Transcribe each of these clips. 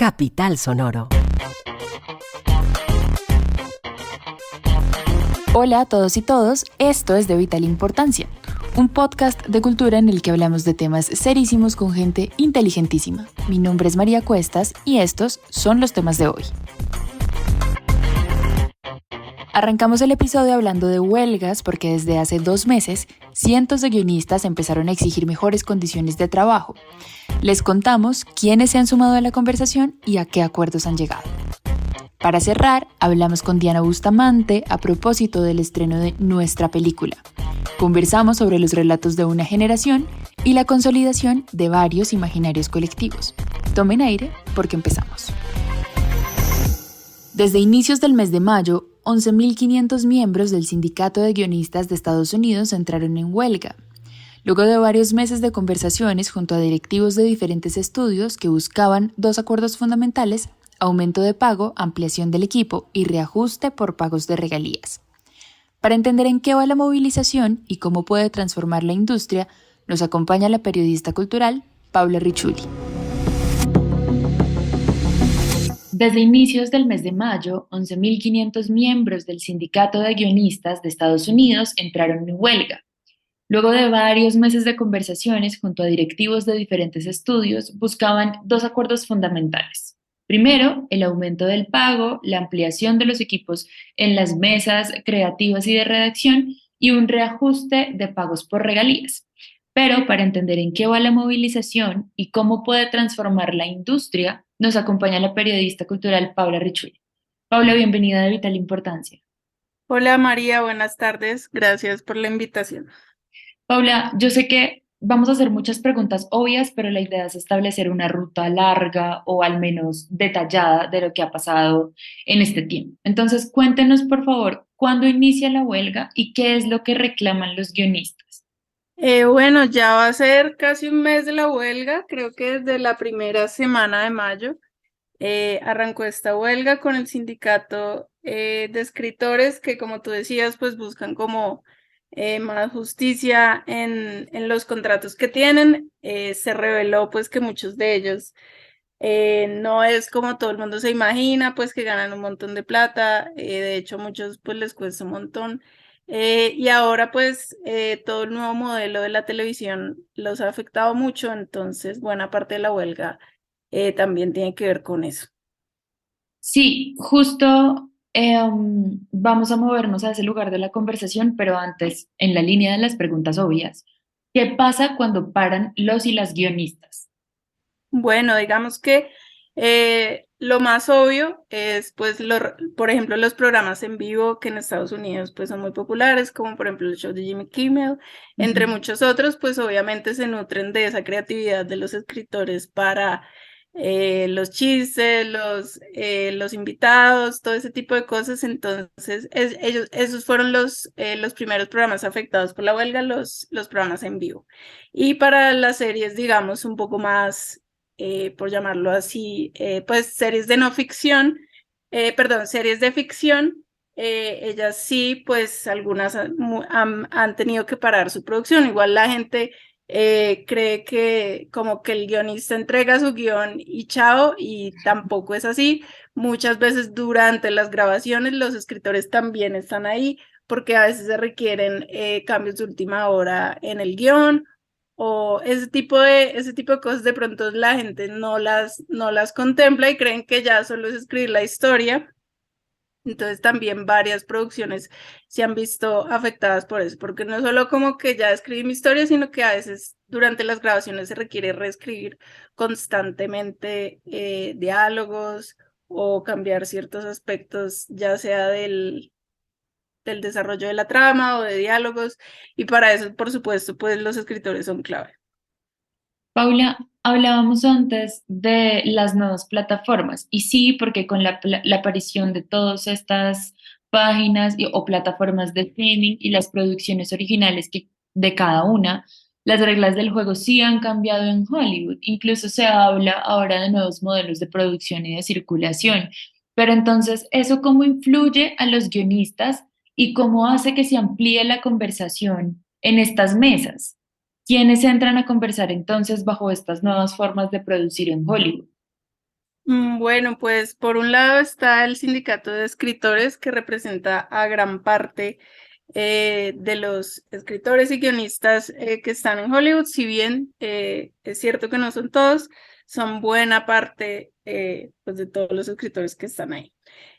Capital Sonoro. Hola a todos y todos, esto es De Vital Importancia, un podcast de cultura en el que hablamos de temas serísimos con gente inteligentísima. Mi nombre es María Cuestas y estos son los temas de hoy. Arrancamos el episodio hablando de huelgas porque desde hace 2 meses cientos de guionistas empezaron a exigir mejores condiciones de trabajo. Les contamos quiénes se han sumado a la conversación y a qué acuerdos han llegado. Para cerrar, hablamos con Diana Bustamante a propósito del estreno de nuestra película. Conversamos sobre los relatos de una generación y la consolidación de varios imaginarios colectivos. Tomen aire porque empezamos. Desde inicios del mes de mayo, 11.500 miembros del Sindicato de Guionistas de Estados Unidos entraron en huelga. Luego de varios meses de conversaciones junto a directivos de diferentes estudios que buscaban 2 acuerdos fundamentales: aumento de pago, ampliación del equipo y reajuste por pagos de regalías. Para entender en qué va la movilización y cómo puede transformar la industria, nos acompaña la periodista cultural Paula Ricciuti. Desde inicios del mes de mayo, 11.500 miembros del Sindicato de Guionistas de Estados Unidos entraron en huelga. Luego de varios meses de conversaciones junto a directivos de diferentes estudios, buscaban 2 acuerdos fundamentales. Primero, el aumento del pago, la ampliación de los equipos en las mesas creativas y de redacción y un reajuste de pagos por regalías. Pero para entender en qué va la movilización y cómo puede transformar la industria, nos acompaña la periodista cultural Paula Ricciuti. Paula, bienvenida a De Vital Importancia. Hola María, buenas tardes. Gracias por la invitación. Paula, yo sé que vamos a hacer muchas preguntas obvias, pero la idea es establecer una ruta larga o al menos detallada de lo que ha pasado en este tiempo. Entonces, cuéntenos, por favor, cuándo inicia la huelga y qué es lo que reclaman los guionistas. Bueno, ya va a ser casi un mes de la huelga, creo que desde la primera semana de mayo arrancó esta huelga con el sindicato de escritores que, como tú decías, pues buscan como más justicia en los contratos que tienen. Se reveló pues que muchos de ellos no es como todo el mundo se imagina, pues que ganan un montón de plata. De hecho muchos pues les cuesta un montón. Y ahora pues todo el nuevo modelo de la televisión los ha afectado mucho, entonces buena parte de la huelga también tiene que ver con eso. Sí, justo vamos a movernos a ese lugar de la conversación, pero antes, en la línea de las preguntas obvias, ¿qué pasa cuando paran los y las guionistas? Bueno, digamos que lo más obvio es, pues, por ejemplo, los programas en vivo que en Estados Unidos pues son muy populares, como por ejemplo el show de Jimmy Kimmel, entre muchos otros, pues obviamente se nutren de esa creatividad de los escritores para los chistes, los invitados, todo ese tipo de cosas. Entonces, esos fueron los primeros programas afectados por la huelga, los programas en vivo. Y para las series, digamos, un poco más por llamarlo así, pues series de no ficción, series de ficción, ellas sí, pues algunas han tenido que parar su producción. Igual la gente cree que como que el guionista entrega su guión y chao, y tampoco es así. Muchas veces durante las grabaciones los escritores también están ahí porque a veces se requieren cambios de última hora en el guión o ese tipo de cosas. De pronto la gente no las contempla y creen que ya solo es escribir la historia. Entonces también varias producciones se han visto afectadas por eso, porque no solo como que ya escribí mi historia, sino que a veces durante las grabaciones se requiere reescribir constantemente diálogos o cambiar ciertos aspectos, ya sea del desarrollo de la trama o de diálogos, y para eso, por supuesto, pues los escritores son clave. Paula, hablábamos antes de las nuevas plataformas y sí, porque con la aparición de todas estas páginas o plataformas de streaming y las producciones originales de cada una, las reglas del juego sí han cambiado en Hollywood. Incluso se habla ahora de nuevos modelos de producción y de circulación. Pero entonces, ¿eso cómo influye a los guionistas y cómo hace que se amplíe la conversación en estas mesas? ¿Quiénes entran a conversar entonces bajo estas nuevas formas de producir en Hollywood? Bueno, pues por un lado está el sindicato de escritores que representa a gran parte de los escritores y guionistas que están en Hollywood, si bien es cierto que no son todos, son buena parte pues de todos los escritores que están ahí.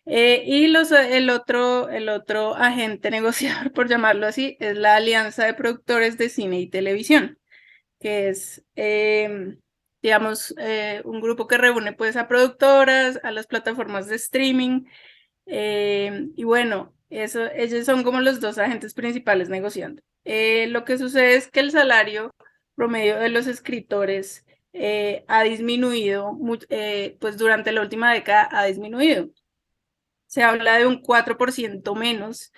Y el otro agente negociador, por llamarlo así, es la Alianza de Productores de Cine y Televisión, que es, digamos, un grupo que reúne pues a productoras, a las plataformas de streaming, y bueno, ellos son como los dos agentes principales negociando. Lo que sucede es que el salario promedio de los escritores ha disminuido, pues durante la última década ha disminuido. Se habla de un 4% menos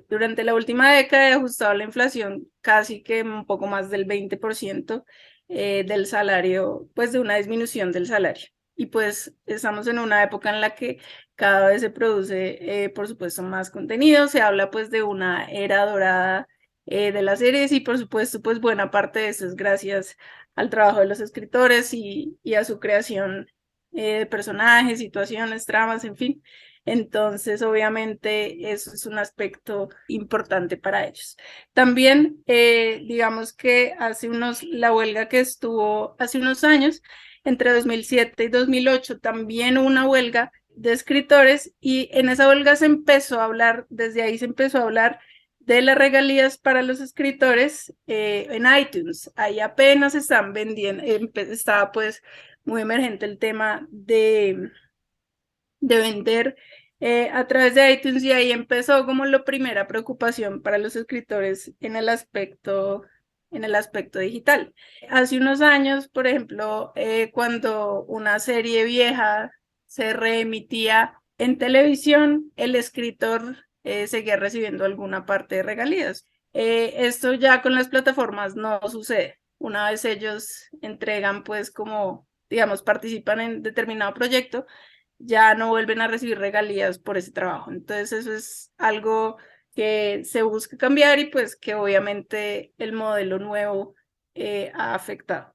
durante la última década, he ajustado la inflación casi que un poco más del 20% del salario, pues de una disminución del salario. Y pues estamos en una época en la que cada vez se produce, por supuesto, más contenido. Se habla pues de una era dorada de las series y por supuesto, pues buena parte de eso es gracias al trabajo de los escritores y a su creación de personajes, situaciones, tramas, en fin. Entonces, obviamente, eso es un aspecto importante para ellos. También, digamos que la huelga que estuvo hace unos años, entre 2007 y 2008, también hubo una huelga de escritores y en esa huelga se empezó a hablar, desde ahí se empezó a hablar de las regalías para los escritores en iTunes. Ahí apenas están vendiendo, estaba pues muy emergente el tema de vender a través de iTunes y ahí empezó como la primera preocupación para los escritores en el aspecto digital. Hace unos años, por ejemplo, cuando una serie vieja se reemitía en televisión, el escritor seguía recibiendo alguna parte de regalías. Esto ya con las plataformas no sucede. Una vez ellos entregan, pues como, digamos, participan en determinado proyecto, ya no vuelven a recibir regalías por ese trabajo. Entonces eso es algo que se busca cambiar y pues que obviamente el modelo nuevo ha afectado.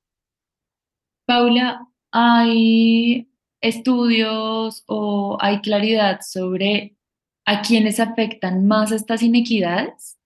Paula, ¿hay estudios o hay claridad sobre a quiénes afectan más estas inequidades?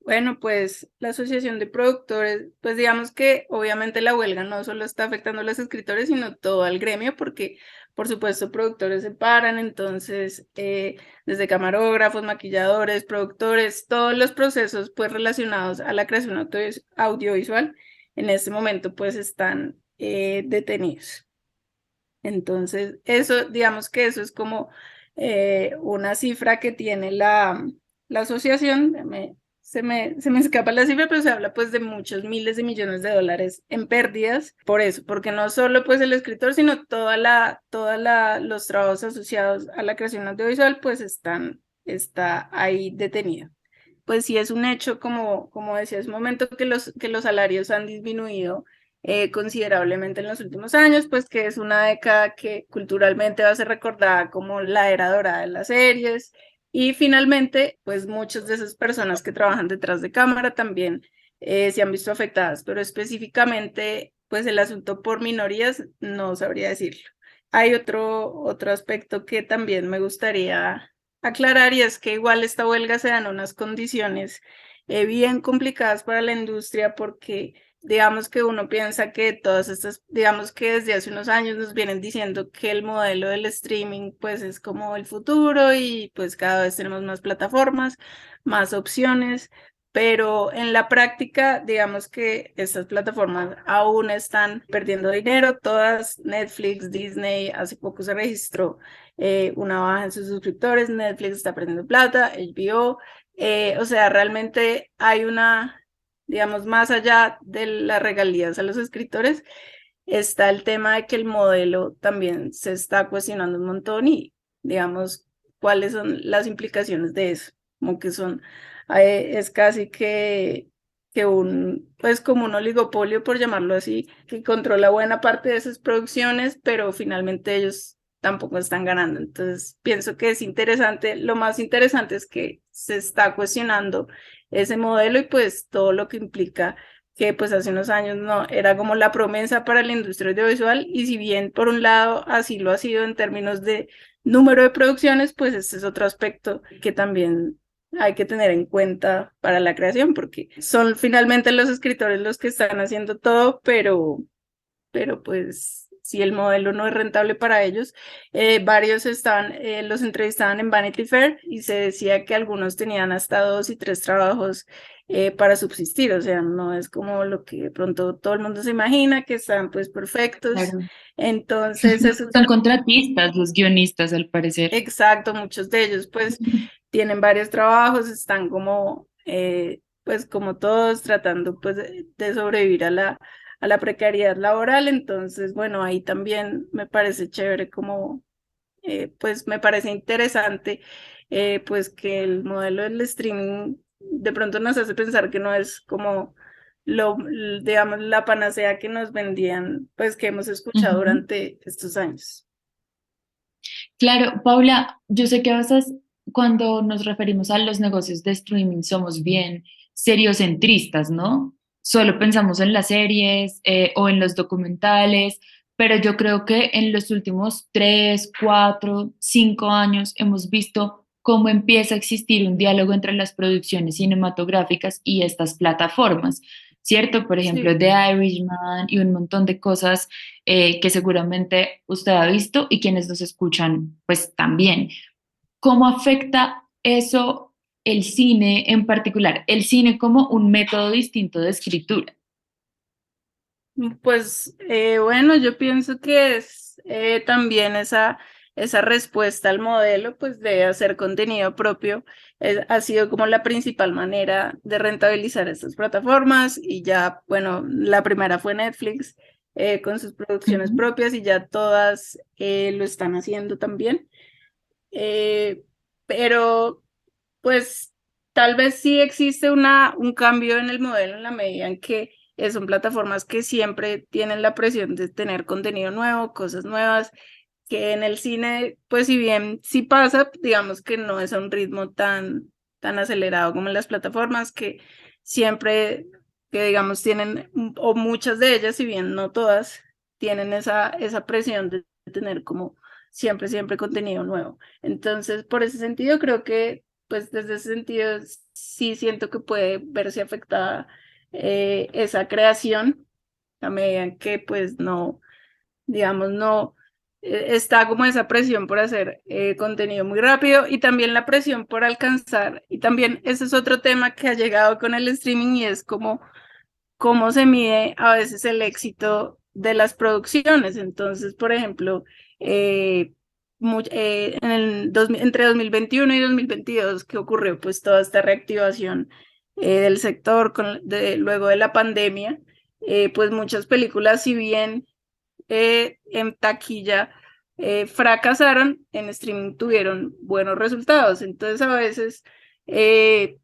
Bueno, pues la Asociación de Productores, pues digamos que obviamente la huelga no solo está afectando a los escritores, sino todo al gremio, porque por supuesto productores se paran, entonces desde camarógrafos, maquilladores, productores, todos los procesos pues relacionados a la creación audiovisual en este momento pues están detenidos. Entonces, eso, digamos que eso es como una cifra que tiene la asociación. Se me escapa la cifra, pero se habla pues de muchos miles de millones de dólares en pérdidas por eso, porque no solo pues el escritor, sino los trabajos asociados a la creación audiovisual pues está ahí detenido. Pues sí es un hecho, como decía, es un momento que los salarios han disminuido considerablemente en los últimos años, pues que es una década que culturalmente va a ser recordada como la era dorada de las series. Y finalmente, pues muchas de esas personas que trabajan detrás de cámara también se han visto afectadas, pero específicamente, pues el asunto por minorías no sabría decirlo. Hay otro aspecto que también me gustaría aclarar y es que igual esta huelga se da en unas condiciones bien complicadas para la industria porque digamos que uno piensa que todas estas, digamos que desde hace unos años nos vienen diciendo que el modelo del streaming pues es como el futuro y pues cada vez tenemos más plataformas, más opciones, pero en la práctica digamos que estas plataformas aún están perdiendo dinero, todas Netflix, Disney, hace poco se registró una baja en sus suscriptores, Netflix está perdiendo plata, HBO, o sea, realmente hay digamos, más allá de las regalías a los escritores, está el tema de que el modelo también se está cuestionando un montón y, digamos, cuáles son las implicaciones de eso, como que es casi pues como un oligopolio, por llamarlo así, que controla buena parte de esas producciones, pero finalmente ellos tampoco están ganando. Entonces, pienso que es interesante, lo más interesante es que se está cuestionando ese modelo y pues todo lo que implica que pues hace unos años no, era como la promesa para la industria audiovisual, y si bien por un lado así lo ha sido en términos de número de producciones, pues este es otro aspecto que también hay que tener en cuenta para la creación, porque son finalmente los escritores los que están haciendo todo, pero pues si el modelo no es rentable para ellos, varios estaban, los entrevistaban en Vanity Fair y se decía que algunos tenían hasta 2 y 3 trabajos para subsistir, o sea, no es como lo que de pronto todo el mundo se imagina, que están pues perfectos. Claro. Entonces, eso Son contratistas los guionistas, al parecer. exacto, muchos de ellos pues tienen varios trabajos, están como, pues como todos tratando pues de sobrevivir a la precariedad laboral. Entonces, bueno, ahí también me parece chévere como, pues me parece interesante, pues que el modelo del streaming de pronto nos hace pensar que no es como digamos, la panacea que nos vendían, pues que hemos escuchado Ujú. durante estos años. Claro, Paula, yo sé que a veces cuando nos referimos a los negocios de streaming somos bien seriocentristas, ¿no? Solo pensamos en las series o en los documentales, pero yo creo que en los últimos 3, 4, 5 años hemos visto cómo empieza a existir un diálogo entre las producciones cinematográficas y estas plataformas, ¿cierto? Por ejemplo, Sí. The Irishman y un montón de cosas que seguramente usted ha visto y quienes nos escuchan, pues también. ¿Cómo afecta eso el cine en particular? El cine como un método distinto de escritura. Pues bueno, yo pienso que es también esa respuesta al modelo, pues de hacer contenido propio, ha sido como la principal manera de rentabilizar estas plataformas. Y ya, bueno, la primera fue Netflix, con sus producciones Ujú. propias, y ya todas lo están haciendo también. Eh, pero pues tal vez sí existe un cambio en el modelo en la medida en que son plataformas que siempre tienen la presión de tener contenido nuevo, cosas nuevas, que en el cine, pues si bien sí pasa, digamos que no es a un ritmo tan acelerado como en las plataformas, que siempre, que digamos tienen, o muchas de ellas, si bien no todas, tienen esa presión de tener como siempre contenido nuevo. Entonces, por ese sentido, creo que pues desde ese sentido sí siento que puede verse afectada esa creación a medida en que pues no, digamos, no está como esa presión por hacer contenido muy rápido, y también la presión por alcanzar. Y también ese es otro tema que ha llegado con el streaming, y es como cómo se mide a veces el éxito de las producciones. Entonces, por ejemplo, entre 2021 y 2022, que ocurrió pues toda esta reactivación del sector luego de la pandemia, pues muchas películas, si bien en taquilla fracasaron, en streaming tuvieron buenos resultados. Entonces a veces,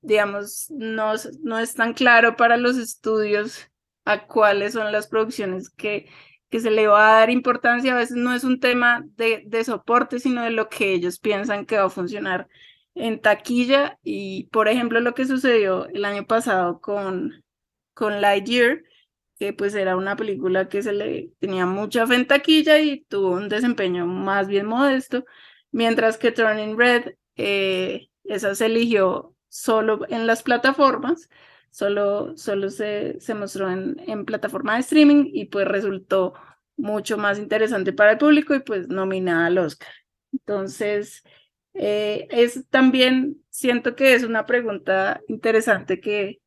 digamos, no es tan claro para los estudios a cuáles son las producciones que se le va a dar importancia. A veces no es un tema de soporte, sino de lo que ellos piensan que va a funcionar en taquilla. Y por ejemplo, lo que sucedió el año pasado con Lightyear, que pues era una película que se le tenía mucha fe en taquilla y tuvo un desempeño más bien modesto, mientras que Turning Red, esa se eligió solo en las plataformas, solo se mostró en plataforma de streaming, y pues resultó mucho más interesante para el público y pues nominada al Oscar. Entonces, es también, siento que es una pregunta interesante que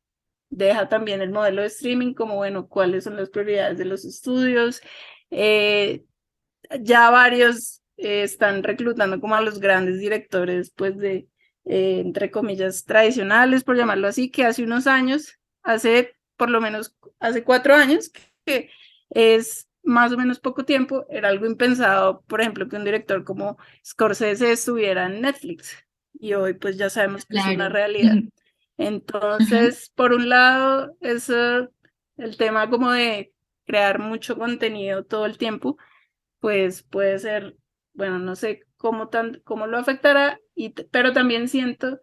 deja también el modelo de streaming, como bueno, cuáles son las prioridades de los estudios. Eh, ya varios están reclutando como a los grandes directores, pues de, entre comillas, tradicionales, por llamarlo así, que hace unos años, hace por lo menos, hace 4 años, que es más o menos poco tiempo, era algo impensado, por ejemplo, que un director como Scorsese estuviera en Netflix. Y hoy pues ya sabemos que es una Claro. realidad. Ujú. Entonces, por un lado, eso, el tema como de crear mucho contenido todo el tiempo, pues puede ser, bueno, no sé cómo lo afectará, pero también siento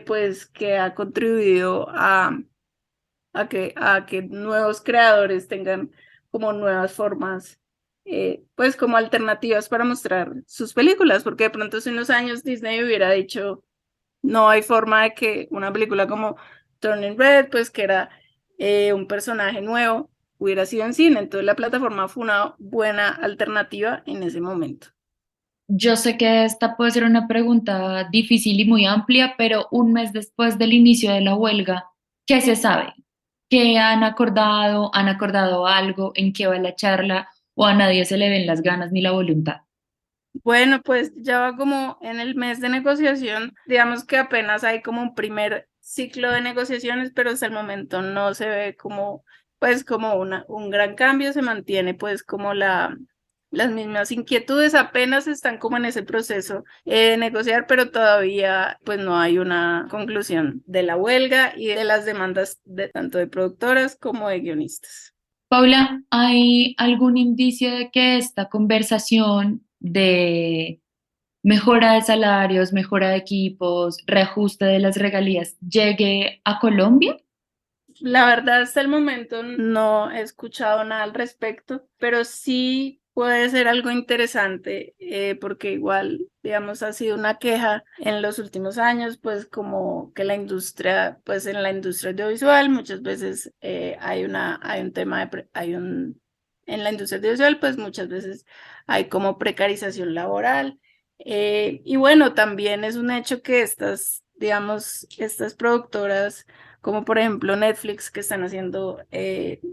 pues que ha contribuido a que nuevos creadores tengan como nuevas formas, pues como alternativas para mostrar sus películas, porque de pronto hace unos años Disney hubiera dicho, no hay forma de que una película como Turning Red, pues que era un personaje nuevo, hubiera sido en cine. Entonces la plataforma fue una buena alternativa en ese momento. Yo sé que esta puede ser una pregunta difícil y muy amplia, pero un mes después del inicio de la huelga, ¿qué se sabe? ¿Qué han acordado? ¿Han acordado algo? ¿En qué va la charla? ¿O a nadie se le ven las ganas ni la voluntad? Bueno, pues ya va como en el mes de negociación, digamos que apenas hay como un primer ciclo de negociaciones, pero hasta el momento no se ve como, pues como un gran cambio, se mantiene pues como las mismas inquietudes, apenas están como en ese proceso de negociar, pero todavía pues no hay una conclusión de la huelga y de las demandas de tanto de productoras como de guionistas. Paula, ¿hay algún indicio de que esta conversación de mejora de salarios, mejora de equipos, reajuste de las regalías llegue a Colombia? La verdad, hasta el momento no he escuchado nada al respecto, pero sí puede ser algo interesante, porque igual, digamos, ha sido una queja en los últimos años, pues como que la industria, pues en la industria audiovisual muchas veces hay un tema en la industria audiovisual, pues muchas veces hay como precarización laboral. Y bueno, también es un hecho que digamos, estas productoras como por ejemplo Netflix, que están haciendo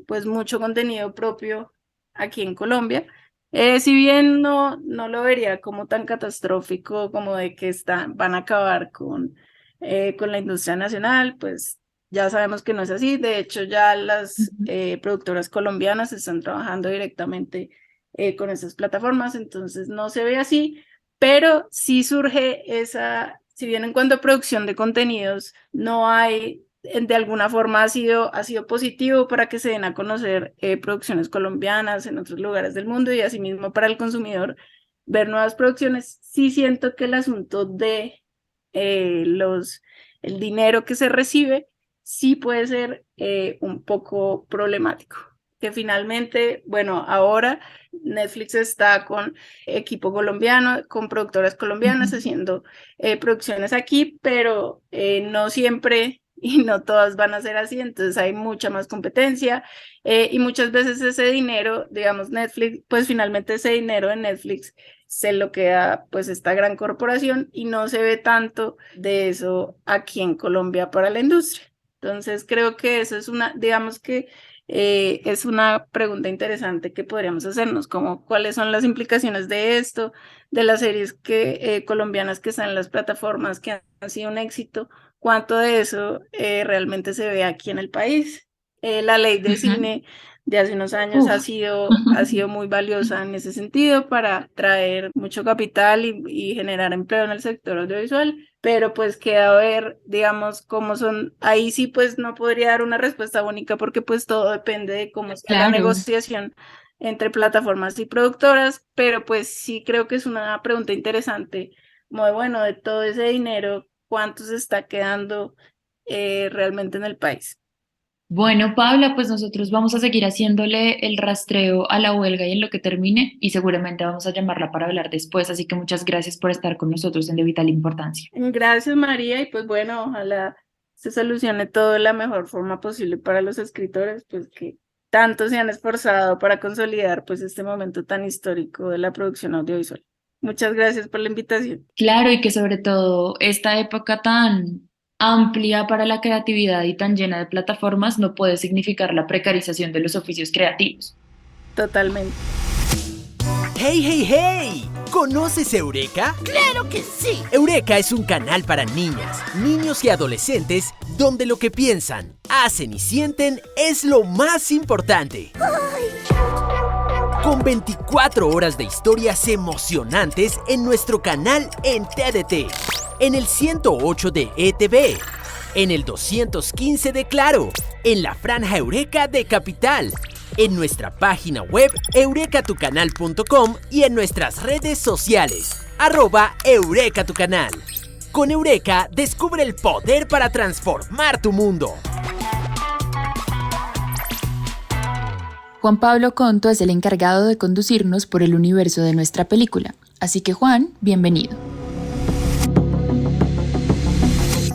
pues mucho contenido propio aquí en Colombia. Si bien no lo vería como tan catastrófico como de que van a acabar con la industria nacional, pues ya sabemos que no es así. De hecho, ya las productoras colombianas están trabajando directamente con esas plataformas, entonces no se ve así, pero sí surge si bien en cuanto a producción de contenidos no hay de alguna forma ha sido positivo para que se den a conocer producciones colombianas en otros lugares del mundo y asimismo para el consumidor ver nuevas producciones. Sí siento que el asunto de el dinero que se recibe sí puede ser un poco problemático. Que finalmente, bueno, ahora Netflix está con equipo colombiano, con productoras colombianas Ujú. haciendo producciones aquí, pero no siempre y no todas van a ser así, entonces hay mucha más competencia y muchas veces ese dinero, digamos Netflix, pues finalmente ese dinero de Netflix se lo queda pues esta gran corporación y no se ve tanto de eso aquí en Colombia para la industria. Entonces creo que eso es digamos que es una pregunta interesante que podríamos hacernos, como cuáles son las implicaciones de esto, de las series colombianas que están en las plataformas que han sido un éxito, cuánto de eso realmente se ve aquí en el país. La ley de Ujú. cine de hace unos años Uf. ha sido muy valiosa en ese sentido para traer mucho capital y generar empleo en el sector audiovisual, pero pues queda ver, digamos, cómo son, ahí sí pues no podría dar una respuesta única porque pues todo depende de cómo sea la Claro. negociación entre plataformas y productoras, pero pues sí creo que es una pregunta interesante, muy bueno, de todo ese dinero, ¿cuánto se está quedando realmente en el país? Bueno, Paula, pues nosotros vamos a seguir haciéndole el rastreo a la huelga y en lo que termine y seguramente vamos a llamarla para hablar después, así que muchas gracias por estar con nosotros en De Vital Importancia. Gracias, María, y pues bueno, ojalá se solucione todo de la mejor forma posible para los escritores, pues que tanto se han esforzado para consolidar pues este momento tan histórico de la producción audiovisual. Muchas gracias por la invitación. Claro, y que sobre todo esta época tan amplia para la creatividad y tan llena de plataformas no puede significar la precarización de los oficios creativos. Totalmente. ¡Hey, hey, hey! ¿Conoces Eureka? ¡Claro que sí! Eureka es un canal para niñas, niños y adolescentes donde lo que piensan, hacen y sienten es lo más importante. Con 24 horas de historias emocionantes en nuestro canal en TDT, en el 108 de ETV, en el 215 de Claro, en la franja Eureka de Capital, en nuestra página web eurekatucanal.com y en nuestras redes sociales, @eurekatucanal. Con Eureka, descubre el poder para transformar tu mundo. Juan Pablo Conto es el encargado de conducirnos por el universo de nuestra película. Así que Juan, bienvenido.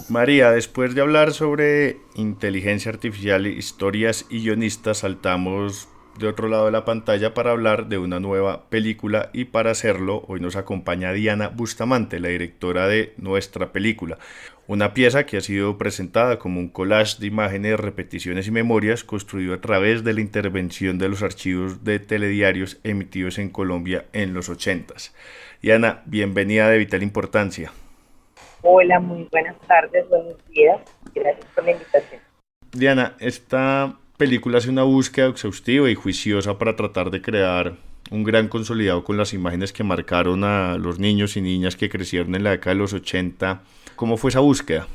María, después de hablar sobre inteligencia artificial, historias y guionistas, saltamos de otro lado de la pantalla para hablar de una nueva película, y para hacerlo hoy nos acompaña Diana Bustamante, la directora de nuestra película, una pieza que ha sido presentada como un collage de imágenes, repeticiones y memorias construido a través de la intervención de los archivos de telediarios emitidos en Colombia en los 80s. Diana, bienvenida de Vital Importancia. Hola, muy buenas tardes, buenos días. Gracias por la invitación. Diana, esta película hace una búsqueda exhaustiva y juiciosa para tratar de crear un gran consolidado con las imágenes que marcaron a los niños y niñas que crecieron en la década de los 80. ¿Cómo fue esa búsqueda?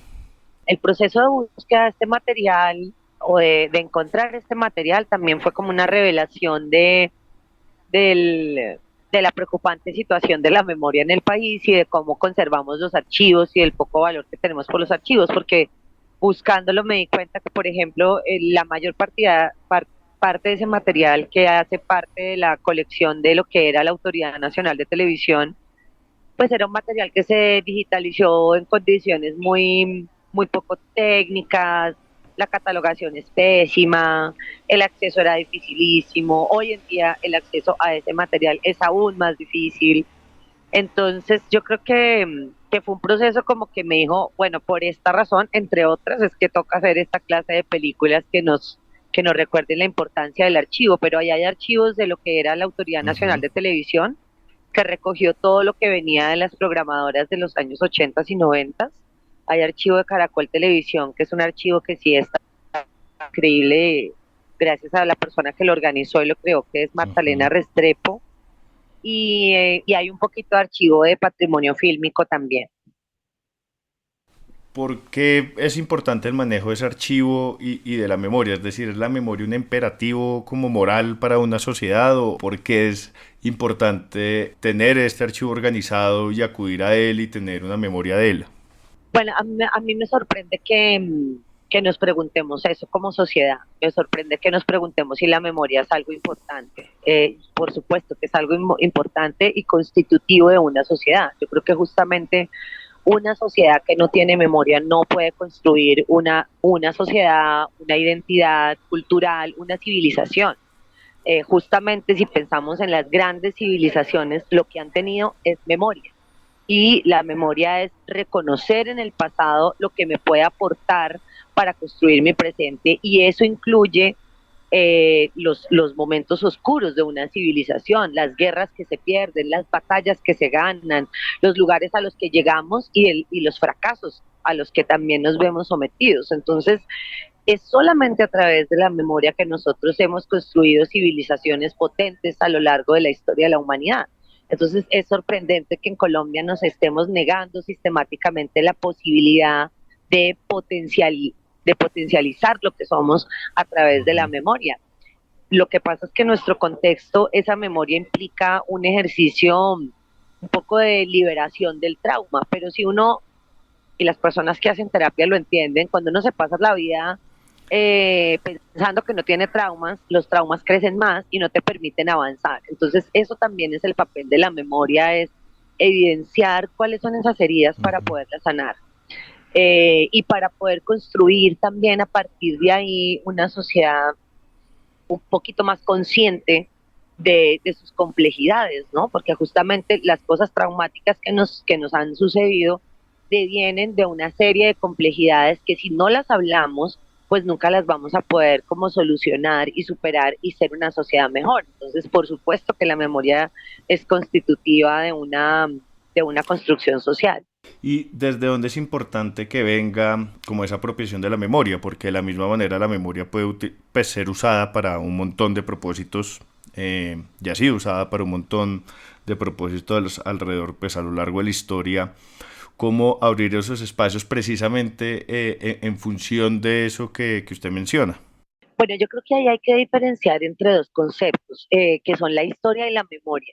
El proceso de búsqueda de este material o de encontrar este material también fue como una revelación de la preocupante situación de la memoria en el país y de cómo conservamos los archivos y del poco valor que tenemos por los archivos, porque buscándolo me di cuenta que, por ejemplo, la mayor parte de ese material que hace parte de la colección de lo que era la Autoridad Nacional de Televisión, pues era un material que se digitalizó en condiciones muy, muy poco técnicas, la catalogación es pésima, el acceso era dificilísimo, hoy en día el acceso a ese material es aún más difícil. Entonces yo creo que fue un proceso como que me dijo, bueno, por esta razón, entre otras, es que toca hacer esta clase de películas que nos recuerden la importancia del archivo, pero ahí hay archivos de lo que era la Autoridad Nacional de Televisión, que recogió todo lo que venía de las programadoras de los años 80 y 90. Hay archivo de Caracol Televisión, que es un archivo que sí está increíble, gracias a la persona que lo organizó y lo creó, que es Magdalena Restrepo, y hay un poquito de archivo de patrimonio fílmico también. ¿Por qué es importante el manejo de ese archivo y de la memoria? Es decir, ¿es la memoria un imperativo como moral para una sociedad, o por qué es importante tener este archivo organizado y acudir a él y tener una memoria de él? Bueno, a mí me sorprende que nos preguntemos eso como sociedad. Me sorprende que nos preguntemos si la memoria es algo importante. Por supuesto que es algo importante y constitutivo de una sociedad. Yo creo que justamente una sociedad que no tiene memoria no puede construir una sociedad, una identidad cultural, una civilización. Justamente si pensamos en las grandes civilizaciones, lo que han tenido es memoria. Y la memoria es reconocer en el pasado lo que me puede aportar para construir mi presente, y eso incluye los momentos oscuros de una civilización, las guerras que se pierden, las batallas que se ganan, los lugares a los que llegamos y los fracasos a los que también nos vemos sometidos. Entonces, es solamente a través de la memoria que nosotros hemos construido civilizaciones potentes a lo largo de la historia de la humanidad. Entonces es sorprendente que en Colombia nos estemos negando sistemáticamente la posibilidad de potencializar lo que somos a través de la memoria. Lo que pasa es que en nuestro contexto esa memoria implica un ejercicio un poco de liberación del trauma, pero si uno, y las personas que hacen terapia lo entienden, cuando uno se pasa la vida pensando que no tiene traumas, los traumas crecen más y no te permiten avanzar. Entonces eso también es el papel de la memoria, es evidenciar cuáles son esas heridas para poderlas sanar, y para poder construir también a partir de ahí una sociedad un poquito más consciente de sus complejidades, ¿no? Porque justamente las cosas traumáticas que nos han sucedido devienen de una serie de complejidades que si no las hablamos, pues nunca las vamos a poder como solucionar y superar y ser una sociedad mejor. Entonces, por supuesto que la memoria es constitutiva de una construcción social. ¿Y desde dónde es importante que venga como esa apropiación de la memoria? Porque de la misma manera la memoria puede ser usada para un montón de propósitos, ya ha sido usada para un montón de propósitos alrededor, pues a lo largo de la historia. ¿Cómo abrir esos espacios precisamente en función de eso que usted menciona? Bueno, yo creo que ahí hay que diferenciar entre dos conceptos, que son la historia y la memoria.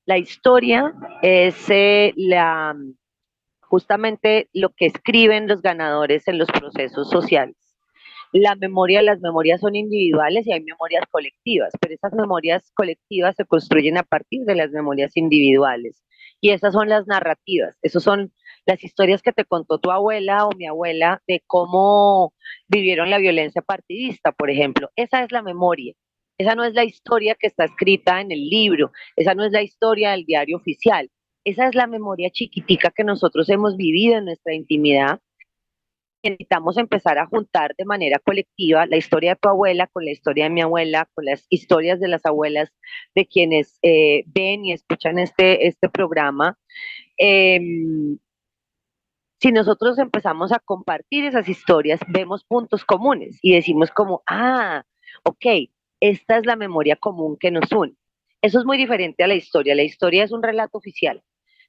La historia es justamente lo que escriben los ganadores en los procesos sociales. las memorias son individuales y hay memorias colectivas, pero esas memorias colectivas se construyen a partir de las memorias individuales. Y esas son las narrativas, esas son las historias que te contó tu abuela o mi abuela de cómo vivieron la violencia partidista, por ejemplo. Esa es la memoria. Esa no es la historia que está escrita en el libro, esa no es la historia del diario oficial. Esa es la memoria chiquitica que nosotros hemos vivido en nuestra intimidad. Necesitamos empezar a juntar de manera colectiva la historia de tu abuela con la historia de mi abuela, con las historias de las abuelas de quienes ven y escuchan este programa. Eh, si nosotros empezamos a compartir esas historias, vemos puntos comunes y decimos como, ok, esta es la memoria común que nos une. Eso es muy diferente a la historia. La historia es un relato oficial.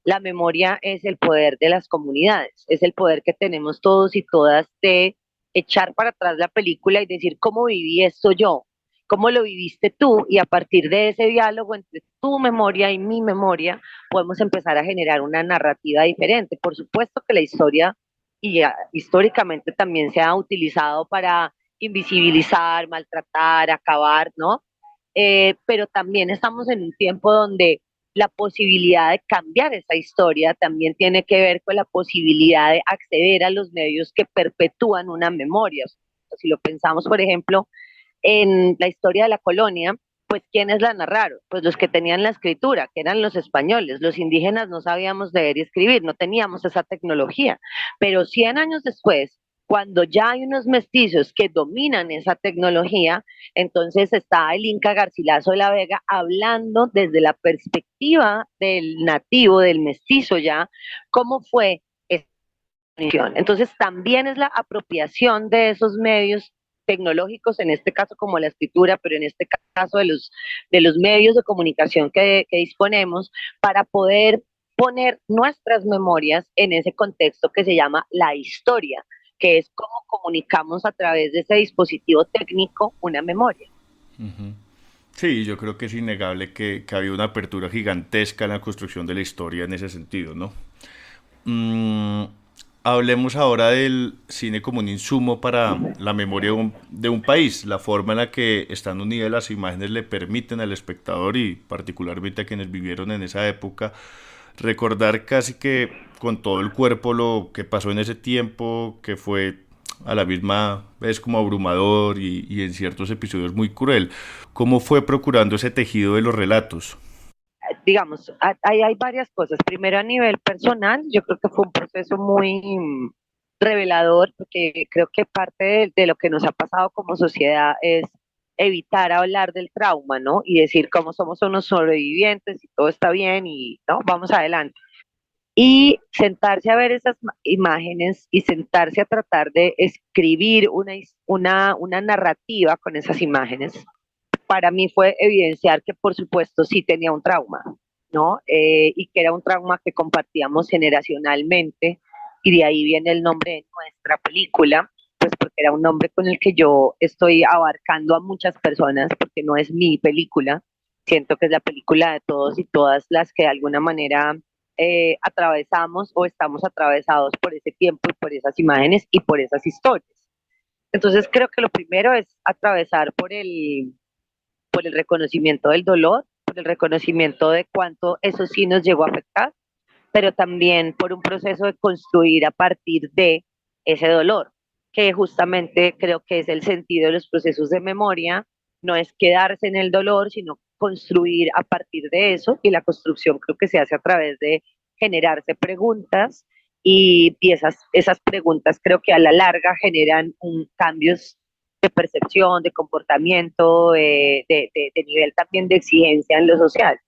La memoria es el poder de las comunidades, es el poder que tenemos todos y todas de echar para atrás la película y decir cómo viví esto yo, cómo lo viviste tú, y a partir de ese diálogo entre tu memoria y mi memoria podemos empezar a generar una narrativa diferente. Por supuesto que la historia históricamente también se ha utilizado para invisibilizar, maltratar, acabar, ¿no? Pero también estamos en un tiempo donde la posibilidad de cambiar esa historia también tiene que ver con la posibilidad de acceder a los medios que perpetúan una memoria. Si lo pensamos, por ejemplo, en la historia de la colonia, pues ¿quiénes la narraron? Pues los que tenían la escritura, que eran los españoles. Los indígenas no sabíamos leer y escribir, no teníamos esa tecnología. Pero 100 años después, cuando ya hay unos mestizos que dominan esa tecnología, entonces está el Inca Garcilaso de la Vega hablando desde la perspectiva del nativo, del mestizo ya, cómo fue esa misión. Entonces también es la apropiación de esos medios tecnológicos, en este caso como la escritura, pero en este caso de los medios de comunicación que disponemos, para poder poner nuestras memorias en ese contexto que se llama la historia, que es cómo comunicamos a través de ese dispositivo técnico una memoria. Uh-huh. Sí, yo creo que es innegable que había una apertura gigantesca en la construcción de la historia en ese sentido, ¿no? Hablemos ahora del cine como un insumo para la memoria de un país. La forma en la que están unidas las imágenes le permiten al espectador y particularmente a quienes vivieron en esa época recordar casi que con todo el cuerpo lo que pasó en ese tiempo, que fue a la misma vez como abrumador y en ciertos episodios muy cruel. ¿Cómo fue procurando ese tejido de los relatos? Digamos, hay varias cosas. Primero, a nivel personal, yo creo que fue un proceso muy revelador, porque creo que parte de lo que nos ha pasado como sociedad es evitar hablar del trauma, ¿no? Y decir cómo somos unos sobrevivientes y todo está bien y, ¿no? Vamos adelante. Y sentarse a ver esas imágenes y sentarse a tratar de escribir una narrativa con esas imágenes, para mí fue evidenciar que por supuesto sí tenía un trauma, ¿no? Y que era un trauma que compartíamos generacionalmente, y de ahí viene el nombre de nuestra película, pues porque era un nombre con el que yo estoy abarcando a muchas personas, porque no es mi película, siento que es la película de todos y todas las que de alguna manera atravesamos o estamos atravesados por ese tiempo y por esas imágenes y por esas historias. Entonces creo que lo primero es atravesar por el reconocimiento del dolor, por el reconocimiento de cuánto eso sí nos llegó a afectar, pero también por un proceso de construir a partir de ese dolor, que justamente creo que es el sentido de los procesos de memoria. No es quedarse en el dolor, sino construir a partir de eso, y la construcción creo que se hace a través de generarse preguntas, y esas preguntas creo que a la larga generan cambios de percepción, de comportamiento, de nivel también de exigencia en lo social.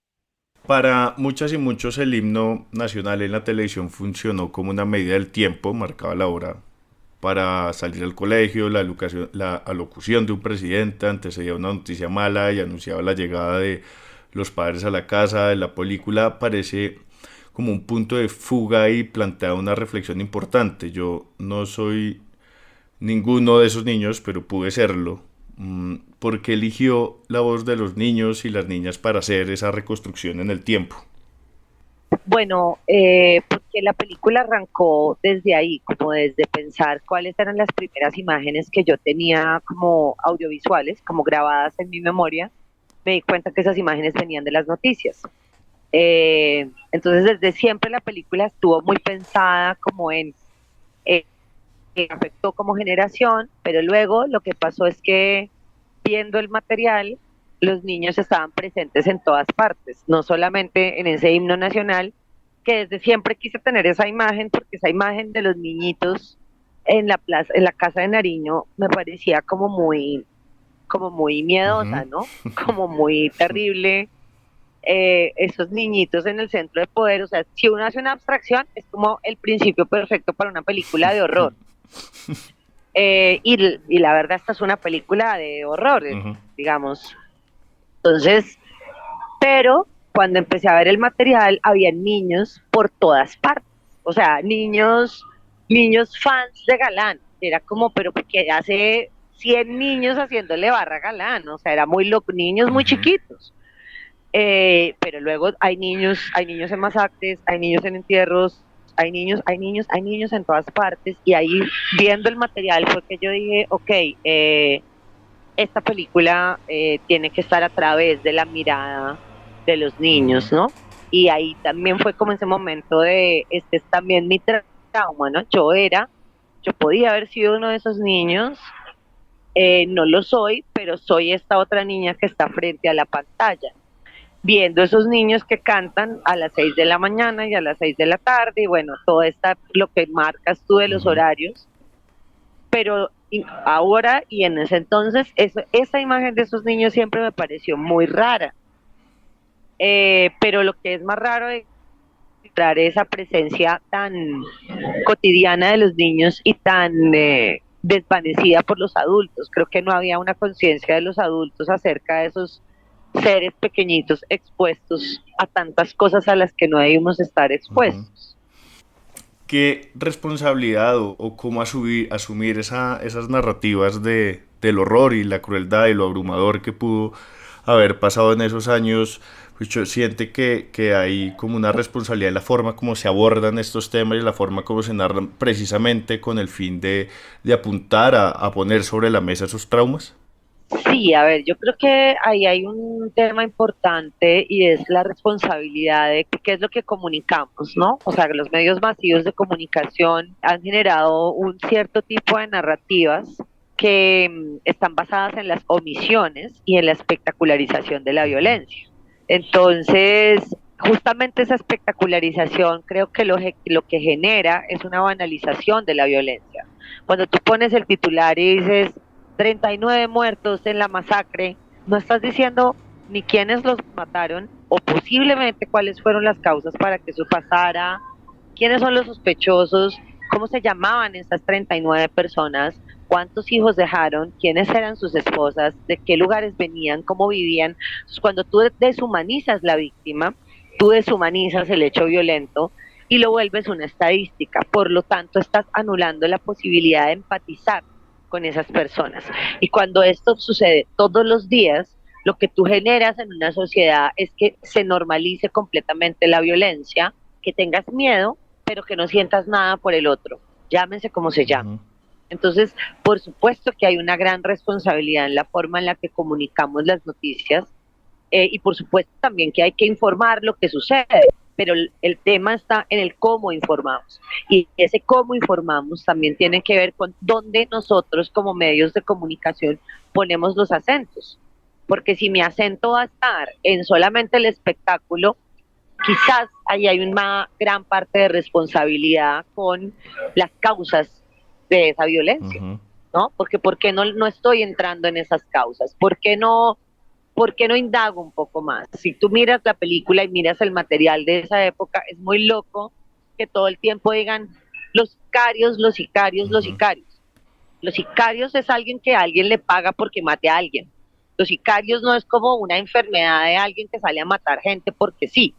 Para muchas y muchos el himno nacional en la televisión funcionó como una medida del tiempo, marcaba la hora para salir al colegio, la alocución de un presidente antecedía una noticia mala y anunciaba la llegada de los padres a la casa. La película parece como un punto de fuga y plantea una reflexión importante. Yo no soy ninguno de esos niños, pero pude serlo. ¿Por qué eligió la voz de los niños y las niñas para hacer esa reconstrucción en el tiempo? Bueno, porque que la película arrancó desde ahí, como desde pensar cuáles eran las primeras imágenes que yo tenía como audiovisuales, como grabadas en mi memoria, me di cuenta que esas imágenes venían de las noticias. Entonces desde siempre la película estuvo muy pensada como eh, que afectó como generación, pero luego lo que pasó es que viendo el material, los niños estaban presentes en todas partes, no solamente en ese himno nacional, que desde siempre quise tener esa imagen, porque esa imagen de los niñitos en la plaza, en la casa de Nariño, me parecía como muy miedosa, ¿no? Como muy terrible. Esos niñitos en el centro de poder, o sea, si uno hace una abstracción, es como el principio perfecto para una película de horror. Y la verdad, esta es una película de horror, digamos. Entonces, pero cuando empecé a ver el material, había niños por todas partes. O sea, niños fans de Galán. Era como, pero porque hace 100 niños haciéndole barra a Galán. O sea, era muy loco, niños muy chiquitos. Pero luego hay niños en masacres, hay niños en entierros, hay niños en todas partes. Y ahí, viendo el material, fue que yo dije, ok, esta película tiene que estar a través de la mirada de los niños, ¿no? Y ahí también fue como ese momento de, este es también mi trauma, ¿no? Yo podía haber sido uno de esos niños, no lo soy, pero soy esta otra niña que está frente a la pantalla, viendo esos niños que cantan a las 6 de la mañana y a las 6 de la tarde, y bueno, todo está lo que marcas tú de los horarios, pero ahora y en ese entonces, esa imagen de esos niños siempre me pareció muy rara. Pero lo que es más raro es encontrar esa presencia tan cotidiana de los niños y tan desvanecida por los adultos. Creo que no había una conciencia de los adultos acerca de esos seres pequeñitos expuestos a tantas cosas a las que no debimos estar expuestos. ¿Qué responsabilidad o cómo asumir esas narrativas del horror y la crueldad y lo abrumador que pudo haber pasado en esos años? Pues yo siente que hay como una responsabilidad en la forma como se abordan estos temas y la forma como se narran, precisamente con el fin de apuntar a poner sobre la mesa esos traumas. Sí, a ver, yo creo que ahí hay un tema importante y es la responsabilidad de qué es lo que comunicamos, ¿no? O sea, que los medios masivos de comunicación han generado un cierto tipo de narrativas que están basadas en las omisiones y en la espectacularización de la violencia. Entonces, justamente esa espectacularización creo que lo que genera es una banalización de la violencia. Cuando tú pones el titular y dices 39 muertos en la masacre, no estás diciendo ni quiénes los mataron o posiblemente cuáles fueron las causas para que eso pasara, quiénes son los sospechosos, cómo se llamaban esas 39 personas, cuántos hijos dejaron, quiénes eran sus esposas, de qué lugares venían, cómo vivían. Entonces, cuando tú deshumanizas la víctima, tú deshumanizas el hecho violento y lo vuelves una estadística. Por lo tanto, estás anulando la posibilidad de empatizar con esas personas. Y cuando esto sucede todos los días, lo que tú generas en una sociedad es que se normalice completamente la violencia, que tengas miedo, pero que no sientas nada por el otro, llámense como se llame. Entonces, por supuesto que hay una gran responsabilidad en la forma en la que comunicamos las noticias y por supuesto también que hay que informar lo que sucede, pero el tema está en el cómo informamos. Y ese cómo informamos también tiene que ver con dónde nosotros como medios de comunicación ponemos los acentos. Porque si mi acento va a estar en solamente el espectáculo, quizás ahí hay una gran parte de responsabilidad con las causas de esa violencia, ¿no? Porque ¿por qué no estoy entrando en esas causas? ¿Por qué no indago un poco más? Si tú miras la película y miras el material de esa época, es muy loco que todo el tiempo digan los sicarios, los sicarios, los sicarios. Los sicarios es alguien que alguien le paga porque mate a alguien. Los sicarios no es como una enfermedad de alguien que sale a matar gente porque sí,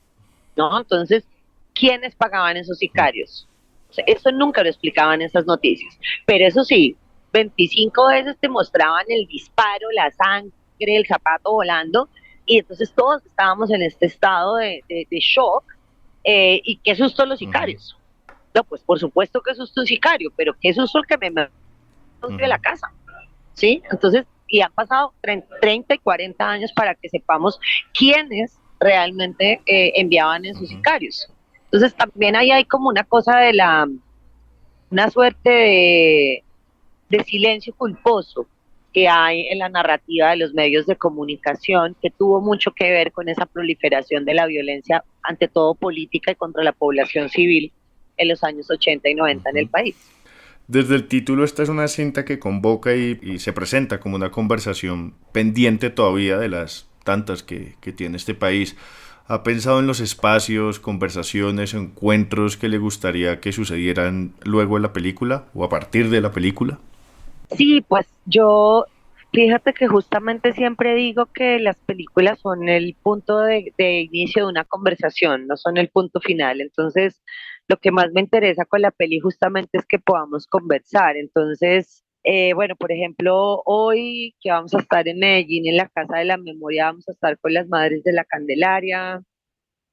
¿no? Entonces, ¿quiénes pagaban esos sicarios? O sea, eso nunca lo explicaban esas noticias. Pero eso sí, 25 veces te mostraban el disparo, la sangre, el zapato volando, y entonces todos estábamos en este estado de shock, y qué susto los sicarios, No, pues por supuesto que eso es un sicario, pero que eso es el que me de la casa, ¿sí? Entonces, y han pasado 30 y 40 años para que sepamos quiénes realmente enviaban en sus sicarios. Entonces, también ahí hay como una cosa de una suerte de silencio culposo que hay en la narrativa de los medios de comunicación, que tuvo mucho que ver con esa proliferación de la violencia, ante todo política y contra la población civil en los años 80 y 90 en el país. Desde el título, esta es una cinta que convoca y se presenta como una conversación pendiente todavía de las tantas que tiene este país. ¿Ha pensado en los espacios, conversaciones, encuentros que le gustaría que sucedieran luego de la película o a partir de la película? Sí, pues yo, fíjate que justamente siempre digo que las películas son el punto de inicio de una conversación, no son el punto final. Entonces, lo que más me interesa con la peli justamente es que podamos conversar. Entonces, bueno, por ejemplo, hoy que vamos a estar en Medellín, en la Casa de la Memoria, vamos a estar con las Madres de la Candelaria.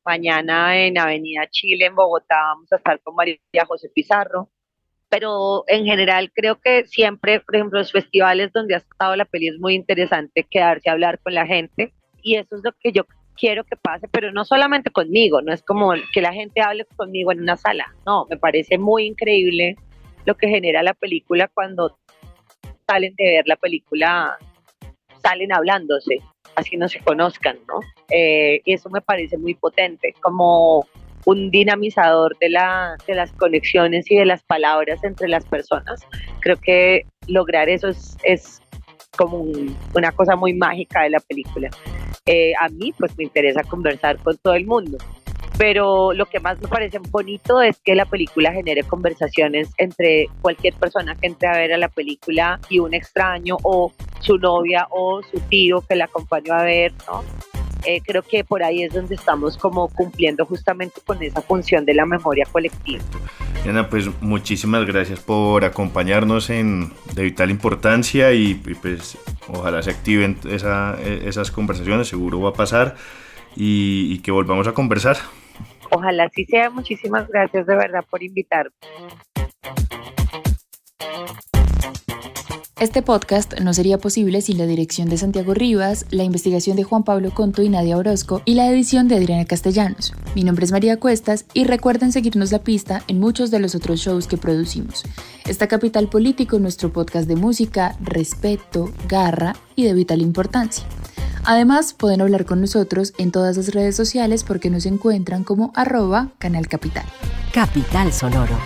Mañana en Avenida Chile, en Bogotá, vamos a estar con María José Pizarro. Pero en general creo que siempre, por ejemplo, los festivales donde ha estado la peli es muy interesante quedarse a hablar con la gente, y eso es lo que yo quiero que pase, pero no solamente conmigo, no es como que la gente hable conmigo en una sala, no, me parece muy increíble lo que genera la película cuando salen de ver la película, salen hablándose, así no se conozcan, ¿no? Y eso me parece muy potente, como un dinamizador de las conexiones y de las palabras entre las personas. Creo que lograr eso es como una cosa muy mágica de la película. A mí pues me interesa conversar con todo el mundo, pero lo que más me parece bonito es que la película genere conversaciones entre cualquier persona que entre a ver a la película y un extraño o su novia o su tío que la acompañó a ver, ¿no? Creo que por ahí es donde estamos como cumpliendo justamente con esa función de la memoria colectiva. Diana, pues muchísimas gracias por acompañarnos de vital importancia y pues ojalá se activen esas conversaciones, seguro va a pasar y que volvamos a conversar. Ojalá sí sea. Muchísimas gracias de verdad por invitarme. Este podcast no sería posible sin la dirección de Santiago Rivas, la investigación de Juan Pablo Conto y Nadia Orozco y la edición de Adriana Castellanos. Mi nombre es María Cuestas y recuerden seguirnos la pista en muchos de los otros shows que producimos. Está Capital Político, nuestro podcast de música, respeto, garra y de vital importancia. Además, pueden hablar con nosotros en todas las redes sociales porque nos encuentran como @canalcapital. Capital Sonoro.